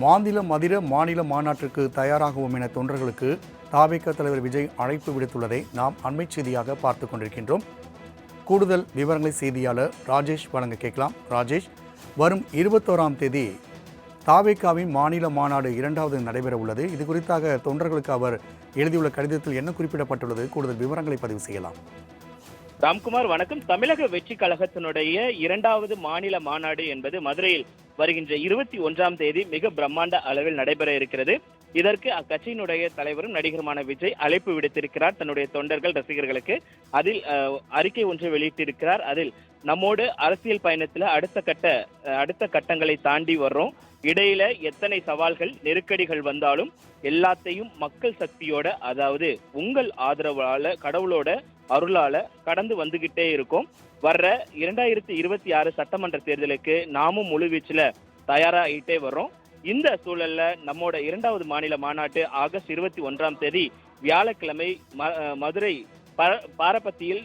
மாநில மாநாட்டிற்கு தயாராகுவோம் என தொண்டர்களுக்கு தாவேகா தலைவர் விஜய் அழைப்பு விடுத்துள்ளதை நாம் அண்மை செய்தியாக பார்த்து கொண்டிருக்கின்றோம். கூடுதல் விவரங்களை செய்தியாளர் ராஜேஷ் வழங்க கேட்கலாம். ராஜேஷ், வரும் 21ஆம் தேதி தாவேகாவின் மாநில மாநாடு 2வது நடைபெற உள்ளது. இது குறித்தாக தொண்டர்களுக்கு அவர் எழுதியுள்ள கடிதத்தில் என்ன குறிப்பிடப்பட்டுள்ளது? கூடுதல் விவரங்களை பதிவு செய்யலாம். ராம்குமார், வணக்கம். தமிழக வெற்றி கழகத்தினுடைய 2வது மாநில மாநாடு என்பது மதுரையில் வருகின்ற 21ஆம் தேதி மிக பிரம்மாண்ட அளவில் நடைபெற இருக்கிறது. இதற்கு அக்கட்சியினுடைய தலைவரும் நடிகருமான விஜய் அழைப்பு விடுத்திருக்கிறார் தன்னுடைய தொண்டர்கள், ரசிகர்களுக்கு. அதில் அறிக்கை ஒன்றை வெளியிட்டிருக்கிறார். அதில் நம்மோடு அரசியல் பயணத்துல அடுத்த கட்டங்களை தாண்டி வர்றோம். இடையில எத்தனை சவால்கள், நெருக்கடிகள் வந்தாலும் எல்லாத்தையும் மக்கள் சக்தியோட, அதாவது உங்கள் ஆதரவால, கடவுளோட அருளால கடந்து வந்துகிட்டே இருக்கும். வர்ற 2026 சட்டமன்ற தேர்தலுக்கு நாமும் முழுவீச்சுல தயாராகிட்டே வர்றோம். இந்த சூழல்ல நம்மோட 2வது மாநில மாநாட்டு ஆகஸ்ட் 21ஆம் தேதி வியாழக்கிழமை மதுரை பாரபத்தியில்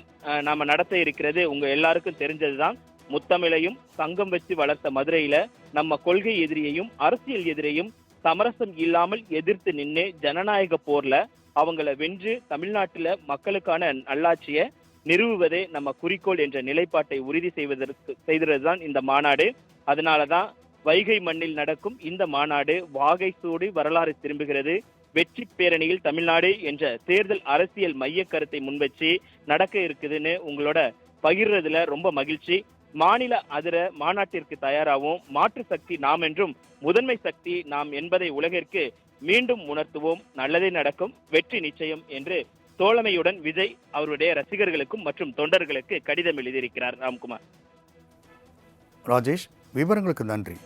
நாம நடத்த இருக்கிறது. உங்க எல்லாருக்கும் தெரிஞ்சதுதான். முத்தமிழையும் சங்கம் வச்சு வளர்த்த மதுரையில நம்ம கொள்கை எதிரியையும் அரசியல் எதிரையும் சமரசம் இல்லாமல் எதிர்த்து நின்று ஜனநாயக போர்ல அவங்கள வென்று தமிழ்நாட்டுல மக்களுக்கான நல்லாட்சியை நிறுவுவதே நம்ம குறிக்கோள் என்ற நிலைப்பாட்டை உறுதி செய்வதுதான் இந்த மாநாடு. அதனாலதான் வைகை மண்ணில் நடக்கும் இந்த மாநாடு வாகை சூடி வரலாறு திரும்புகிறது. வெற்றி பேரணியில் தமிழ்நாடு என்ற தேர்தல் அரசியல் மைய கருத்தை முன்வச்சு நடக்க இருக்குதுன்னு உங்களோட பகிர்றதுல ரொம்ப மகிழ்ச்சி. மாநில அதிர மாநாட்டிற்கு தயாராகவும், மாற்று சக்தி நாம் என்றும் முதன்மை சக்தி நாம் என்பதை உலகிற்கு மீண்டும் உணர்த்துவோம். நல்லதே நடக்கும், வெற்றி நிச்சயம் என்று தோழமையுடன் விஜய் அவருடைய ரசிகர்களுக்கும் மற்றும் தொண்டர்களுக்கு கடிதம் எழுதியிருக்கிறார். ராம்குமார். ராஜேஷ், விவரங்களுக்கு நன்றி.